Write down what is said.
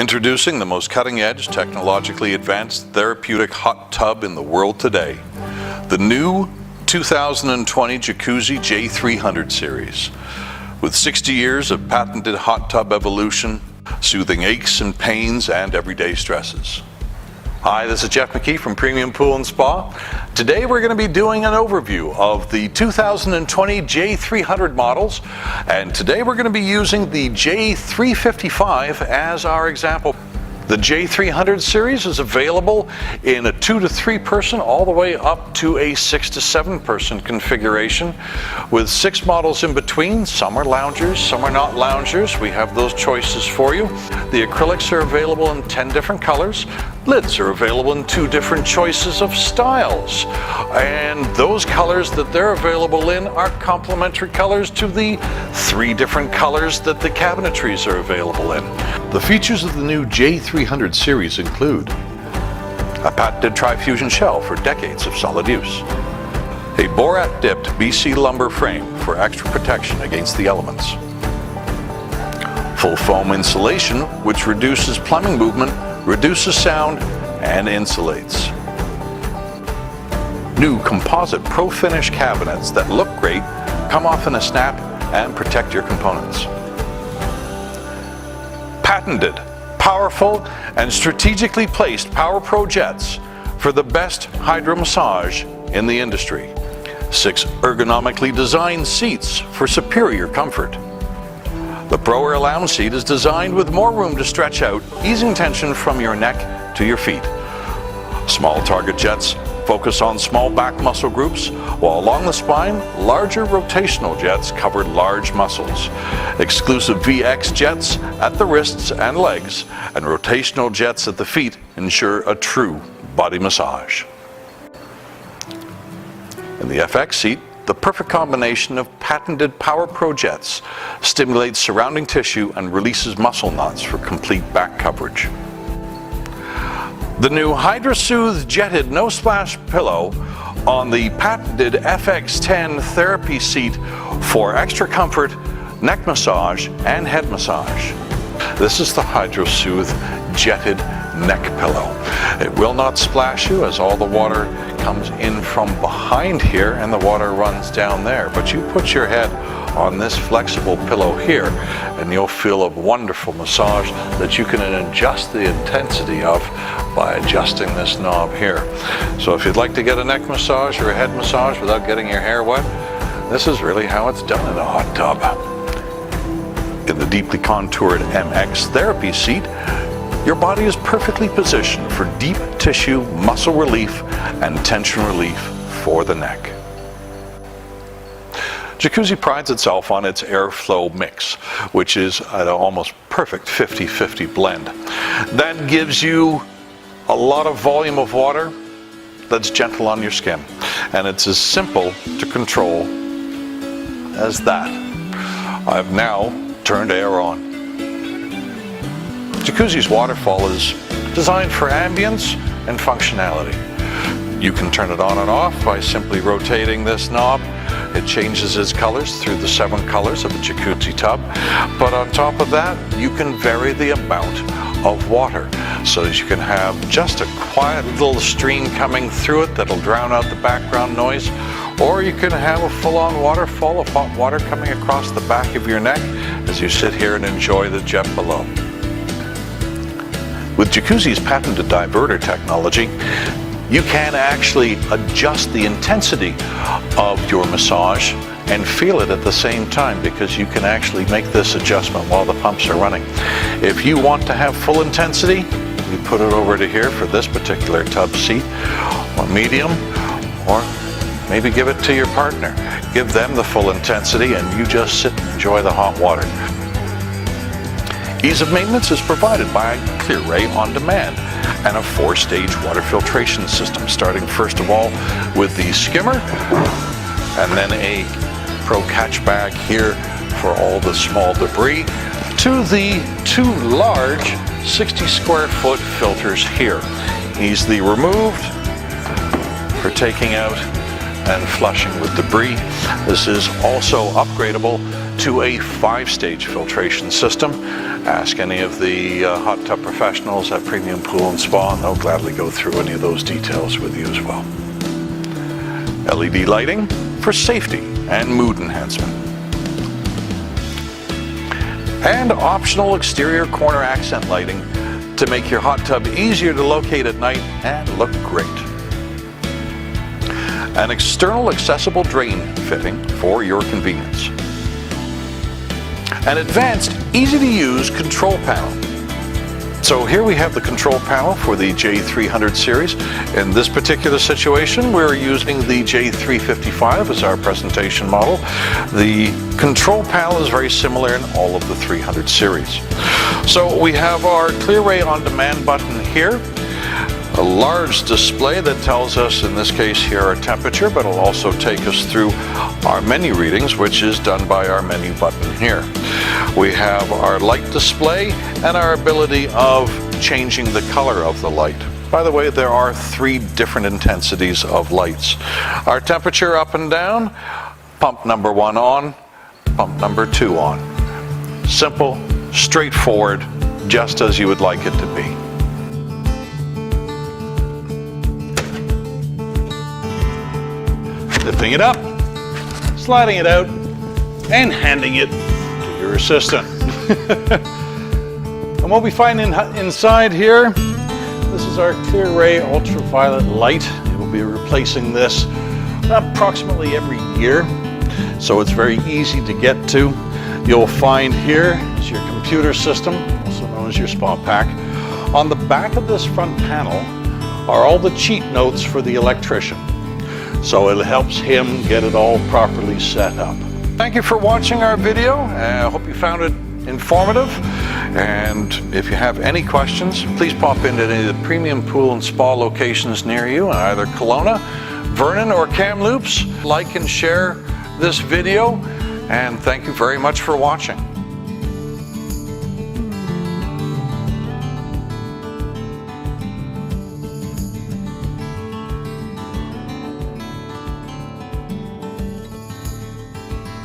Introducing the most cutting-edge, technologically advanced therapeutic hot tub in the world today. The new 2020 Jacuzzi J300 series. With 60 years of patented hot tub evolution, soothing aches and pains and everyday stresses. Hi, this is Jeff McKee from Premium Pool & Spa. Today we're going to be doing an overview of the 2020 J300 models, and today we're going to be using the J355 as our example. The J300 series is available in a 2 to 3 person all the way up to a 6 to 7 person configuration with 6 models in between. Some are loungers, some are not loungers. We have those choices for you. The acrylics are available in 10 different colors. Lids are available in 2 different choices of styles. And those colors that they're available in are complementary colors to the 3 different colors that the cabinetries are available in. The features of the new J300 series include a patented tri-fusion shell for decades of solid use, a borat-dipped BC lumber frame for extra protection against the elements, full foam insulation which reduces plumbing movement, reduces sound, and insulates. New composite pro finish cabinets that look great, come off in a snap, and protect your components. Patented, powerful, and strategically placed Power Pro jets for the best hydro massage in the industry. 6 ergonomically designed seats for superior comfort. The Pro Air Lounge seat is designed with more room to stretch out, easing tension from your neck to your feet. Small target jets focus on small back muscle groups, while along the spine, larger rotational jets cover large muscles. Exclusive VX jets at the wrists and legs, and rotational jets at the feet ensure a true body massage. In the FX seat, the perfect combination of patented Power Pro jets stimulates surrounding tissue and releases muscle knots for complete back coverage. The new HydroSoothe jetted no splash pillow on the patented FX10 therapy seat for extra comfort, neck massage, and head massage. This is the HydroSoothe jetted neck pillow. It will not splash you as all the water comes in from behind here and the water runs down there. But you put your head on this flexible pillow here and you'll feel a wonderful massage that you can adjust the intensity of by adjusting this knob here. So if you'd like to get a neck massage or a head massage without getting your hair wet, this is really how it's done in a hot tub. In the deeply contoured MX therapy seat, your body is perfectly positioned for deep tissue muscle relief and tension relief for the neck. Jacuzzi prides itself on its airflow mix, which is an almost perfect 50-50 blend. That gives you a lot of volume of water that's gentle on your skin, and it's as simple to control as that. I've now turned air on. Jacuzzi's waterfall is designed for ambience and functionality. You can turn it on and off by simply rotating this knob. It changes its colors through the 7 colors of a jacuzzi tub. But on top of that, you can vary the amount of water so that you can have just a quiet little stream coming through it that'll drown out the background noise, or you can have a full-on waterfall of hot water coming across the back of your neck as you sit here and enjoy the jet below. With Jacuzzi's patented diverter technology, you can actually adjust the intensity of your massage and feel it at the same time, because you can actually make this adjustment while the pumps are running. If you want to have full intensity, you put it over to here for this particular tub seat, or medium, or maybe give it to your partner. Give them the full intensity and you just sit and enjoy the hot water. Ease of maintenance is provided by ClearRay On Demand and a 4-stage water filtration system, starting first of all with the skimmer and then a Pro Catch Bag here for all the small debris, to the 2 large 60 square foot filters here. Easily removed for taking out and flushing with debris. This is also upgradable to a 5-stage filtration system. Ask any of the hot tub professionals at Premium Pool and Spa, and they'll gladly go through any of those details with you as well. LED lighting for safety and mood enhancement. And optional exterior corner accent lighting to make your hot tub easier to locate at night and look great. An external accessible drain fitting for your convenience. An advanced, easy-to-use control panel. So here we have the control panel for the J300 series. In this particular situation, we're using the J355 as our presentation model. The control panel is very similar in all of the 300 series. So we have our ClearRay on-demand button here. A large display that tells us, in this case here, our temperature, but it'll also take us through our menu readings, which is done by our menu button here. We have our light display and our ability of changing the color of the light. By the way, there are 3 different intensities of lights. Our temperature up and down, pump number 1 on, pump number 2 on. Simple, straightforward, just as you would like it to be. Lifting it up, sliding it out, and handing it to your assistant. And what we find inside here, this is our ClearRay ultraviolet light. It will be replacing this approximately every year, so it's very easy to get to. You'll find here is your computer system, also known as your spa pack. On the back of this front panel are all the cheat notes for the electrician. So it helps him get it all properly set up. Thank you for watching our video. I hope you found it informative. And if you have any questions, please pop into any of the Premium Pool and Spa locations near you in either Kelowna, Vernon, or Kamloops. Like and share this video, and thank you very much for watching.